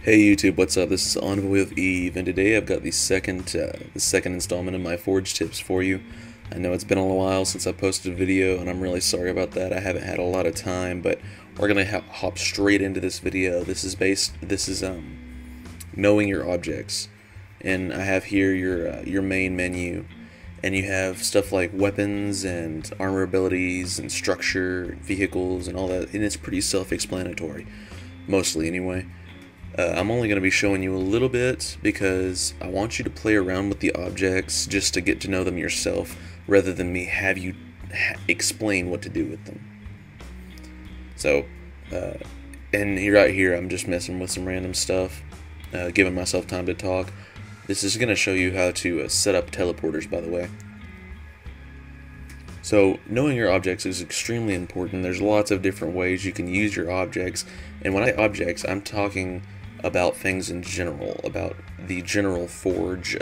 Hey YouTube, what's up? This is Envoy of Eve, and today I've got the second installment of my Forge tips for you. I know it's been a while since I posted a video, and I'm really sorry about that. I haven't had a lot of time, but we're gonna hop straight into this video. This is knowing your objects, and I have here your main menu, and you have stuff like weapons and armor abilities and structure, vehicles, and all that, and it's pretty self-explanatory, mostly anyway. I'm only going to be showing you a little bit because I want you to play around with the objects just to get to know them yourself rather than me have you explain what to do with them. So, and right here I'm just messing with some random stuff, giving myself time to talk. This is going to show you how to set up teleporters, by the way. So, knowing your objects is extremely important. There's lots of different ways you can use your objects, and when I say objects, I'm talking about things in general, about the general forge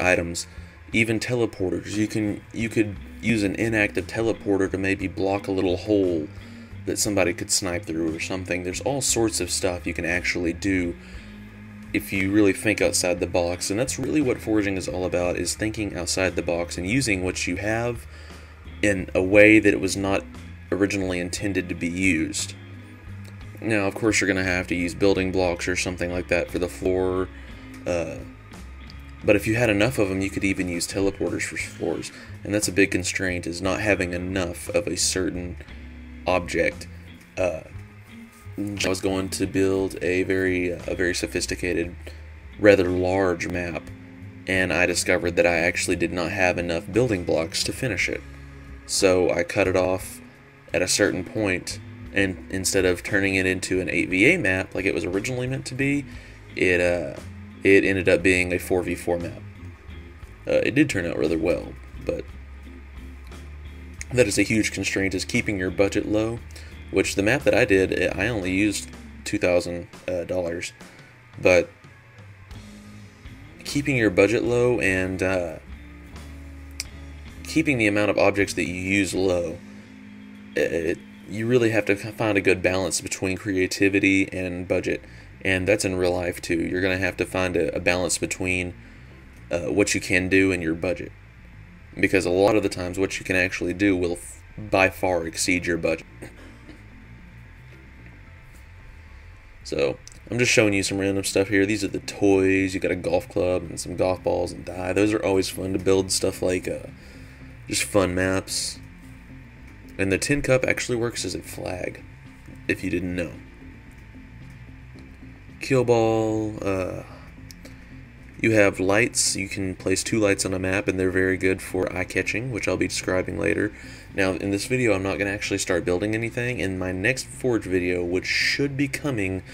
items, even teleporters. You could use an inactive teleporter to maybe block a little hole that somebody could snipe through or something. There's all sorts of stuff you can actually do if you really think outside the box, and that's really what forging is all about, is thinking outside the box and using what you have in a way that it was not originally intended to be used. Now, of course, you're going to have to use building blocks or something like that for the floor, but if you had enough of them, you could even use teleporters for floors, and that's a big constraint, is not having enough of a certain object. I was going to build a very sophisticated, rather large map, and I discovered that I actually did not have enough building blocks to finish it. So I cut it off at a certain point, and instead of turning it into an 8v8 map like it was originally meant to be, it ended up being a 4v4 map. It did turn out rather well, but that is a huge constraint, is keeping your budget low, which the map that I did, I only used $2,000, but keeping your budget low and keeping the amount of objects that you use low, you really have to find a good balance between creativity and budget, and that's in real life too. You're going to have to find a balance between what you can do and your budget, because a lot of the times what you can actually do will by far exceed your budget. So I'm just showing you some random stuff here. These are the toys. You got a golf club and some golf balls and die. Those are always fun to build, stuff like just fun maps. And the tin cup actually works as a flag, if you didn't know. Kill ball. You have lights. You can place 2 lights on a map, and they're very good for eye-catching, which I'll be describing later. Now, in this video, I'm not going to actually start building anything. In my next Forge video, which should be coming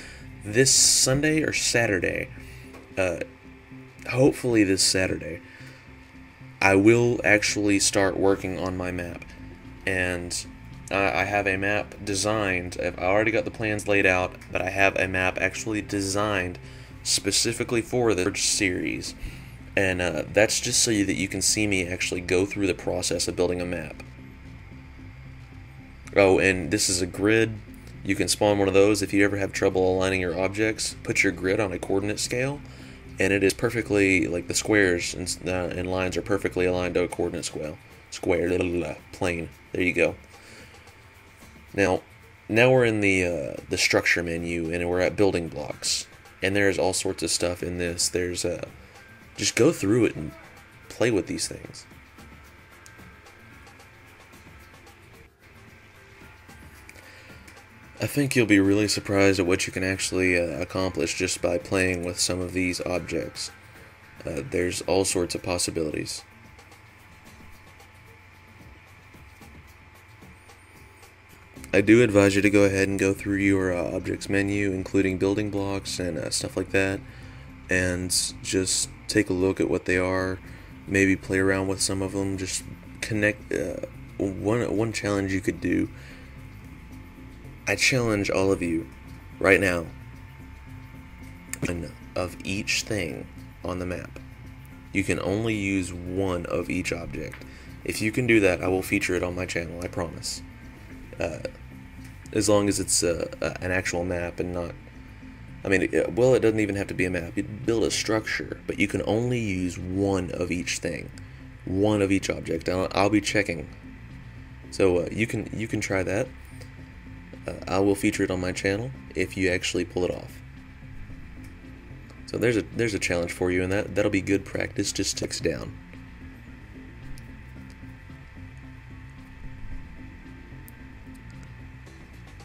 this Sunday or Saturday, hopefully this Saturday, I will actually start working on my map. And I have a map designed. I already got the plans laid out, but I have a map actually designed specifically for the series, and that's just so that you can see me actually go through the process of building a map. Oh, and this is a grid. You can spawn one of those if you ever have trouble aligning your objects. Put your grid on a coordinate scale, and it is perfectly, like, the squares and lines are perfectly aligned to a coordinate plane. There you go. Now we're in the structure menu, and we're at building blocks. And there's all sorts of stuff in this. There's just go through it and play with these things. I think you'll be really surprised at what you can actually accomplish just by playing with some of these objects. There's all sorts of possibilities. I do advise you to go ahead and go through your objects menu, including building blocks and stuff like that, and just take a look at what they are. Maybe play around with some of them. Just connect. One challenge you could do. I challenge all of you right now. One of each thing on the map. You can only use one of each object. If you can do that, I will feature it on my channel. I promise. As long as it's an actual map and not I mean, well, it doesn't even have to be a map. You build a structure, but you can only use one of each thing, one of each object. I'll be checking, so you can try that. I will feature it on my channel if you actually pull it off. So there's a challenge for you, and that'll be good practice. Just ticks down.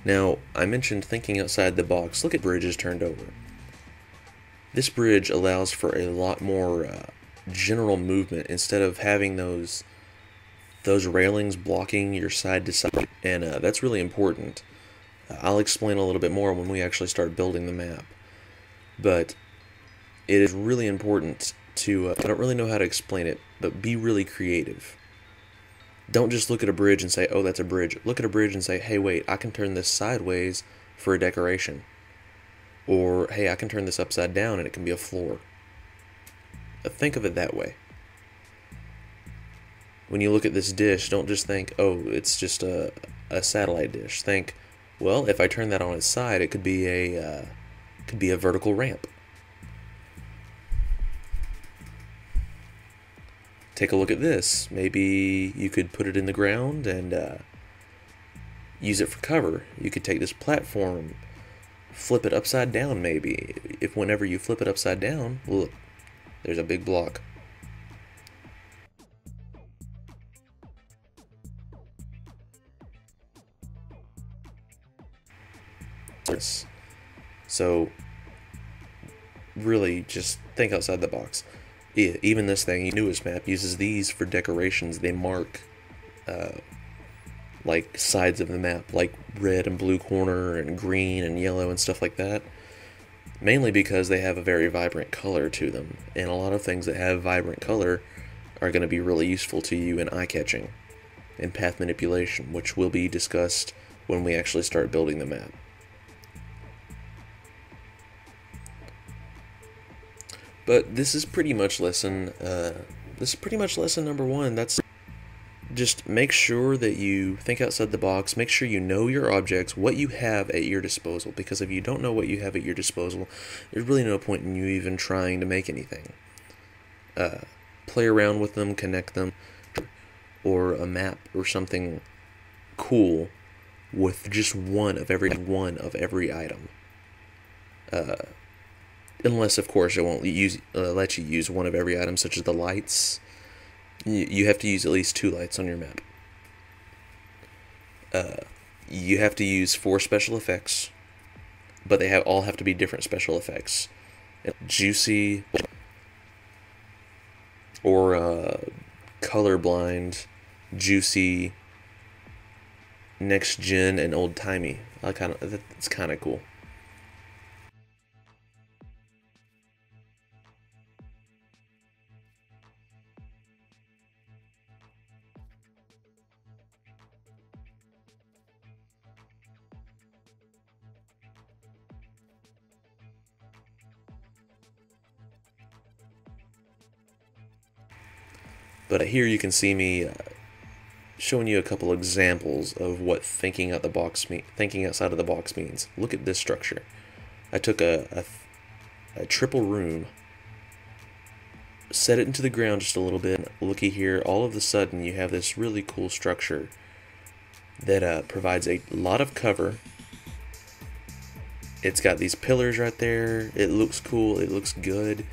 Now, I mentioned thinking outside the box. Look at bridges turned over. This bridge allows for a lot more general movement instead of having those railings blocking your side to side, and that's really important. I'll explain a little bit more when we actually start building the map. But it is really important to, I don't really know how to explain it, but be really creative. Don't just look at a bridge and say, oh, that's a bridge. Look at a bridge and say, hey, wait, I can turn this sideways for a decoration. Or, hey, I can turn this upside down and it can be a floor. Think of it that way. When you look at this dish, don't just think, oh, it's just a satellite dish. Think, well, if I turn that on its side, it could be a vertical ramp. Take a look at this. Maybe you could put it in the ground and use it for cover. You could take this platform, flip it upside down maybe. If whenever you flip it upside down, look, there's a big block. So really just think outside the box. Yeah, even this thing, newest map, uses these for decorations. They mark like sides of the map, like red and blue corner and green and yellow and stuff like that. Mainly because they have a very vibrant color to them, and a lot of things that have vibrant color are going to be really useful to you in eye-catching and path manipulation, which will be discussed when we actually start building the map. But this is pretty much lesson number one. That's just make sure that you think outside the box. Make sure you know your objects, what you have at your disposal. Because if you don't know what you have at your disposal, there's really no point in you even trying to make anything. Play around with them, connect them, or a map or something cool with just one of every item. Unless, of course, it won't let you use one of every item, such as the lights. You have to use at least 2 lights on your map. You have to use 4 special effects, but they all have to be different special effects. Juicy, or colorblind, juicy, next gen, and old timey. It's kind of cool. But here you can see me showing you a couple examples of what thinking outside of the box means. Look at this structure. I took a triple room, set it into the ground just a little bit. Looky here, all of a sudden you have this really cool structure that provides a lot of cover. It's got these pillars right there. It looks cool, it looks good,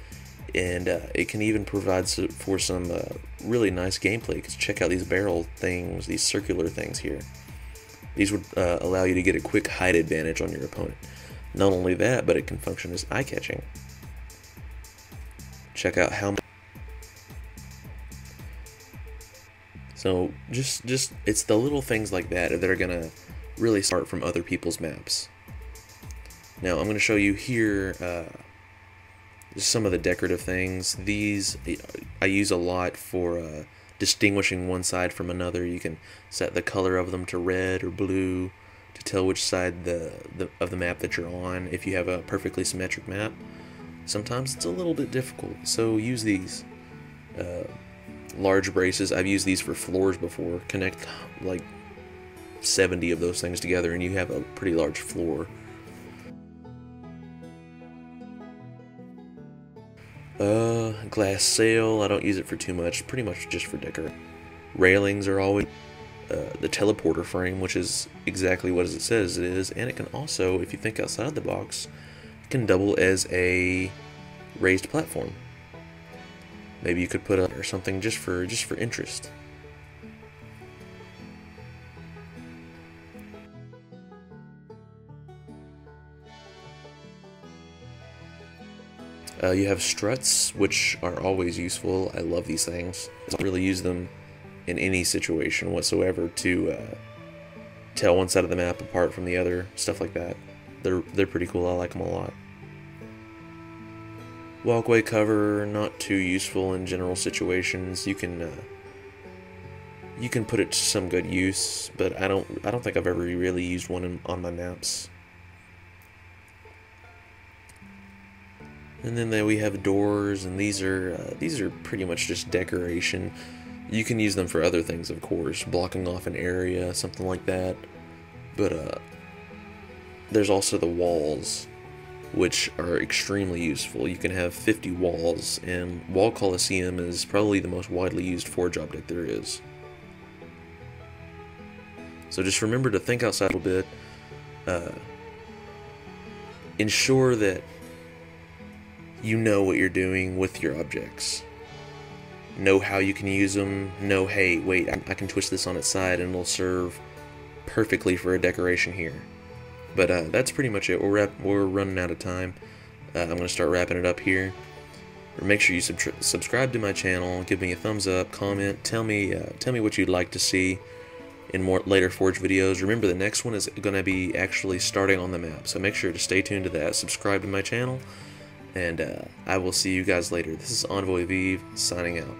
and it can even provide for some really nice gameplay. Because check out these barrel things, these circular things here. These would allow you to get a quick height advantage on your opponent. Not only that, but it can function as eye-catching. Check out how. So just it's the little things like that that are gonna really start from other people's maps. Now I'm gonna show you here just some of the decorative things. These I use a lot for distinguishing one side from another. You can set the color of them to red or blue to tell which side of the map that you're on if you have a perfectly symmetric map. Sometimes it's a little bit difficult, so use these. Large braces, I've used these for floors before. Connect like 70 of those things together and you have a pretty large floor. Glass sail, I don't use it for too much, pretty much just for decor. Railings are always the teleporter frame, which is exactly what it says it is, and it can also, if you think outside the box, it can double as a raised platform. Maybe you could put up or something just for interest. You have struts, which are always useful. I love these things. I don't really use them in any situation whatsoever to tell one side of the map apart from the other, stuff like that. They're pretty cool. I like them a lot. Walkway cover, not too useful in general situations. You can put it to some good use, but I don't think I've ever really used one on my maps. And then we have doors, and these are pretty much just decoration. You can use them for other things, of course, blocking off an area, something like that. But there's also the walls, which are extremely useful. You can have 50 walls, and Wall Coliseum is probably the most widely used forge object there is. So just remember to think outside a little bit. Ensure that you know what you're doing with your objects. Know how you can use them. Know, hey, wait, I can twist this on its side and it'll serve perfectly for a decoration here. But that's pretty much it. We're running out of time. I'm going to start wrapping it up here. Make sure you subscribe to my channel. Give me a thumbs up. Comment. Tell me what you'd like to see in more later Forge videos. Remember, the next one is going to be actually starting on the map. So make sure to stay tuned to that. Subscribe to my channel. And I will see you guys later. This is Envoy Vive signing out.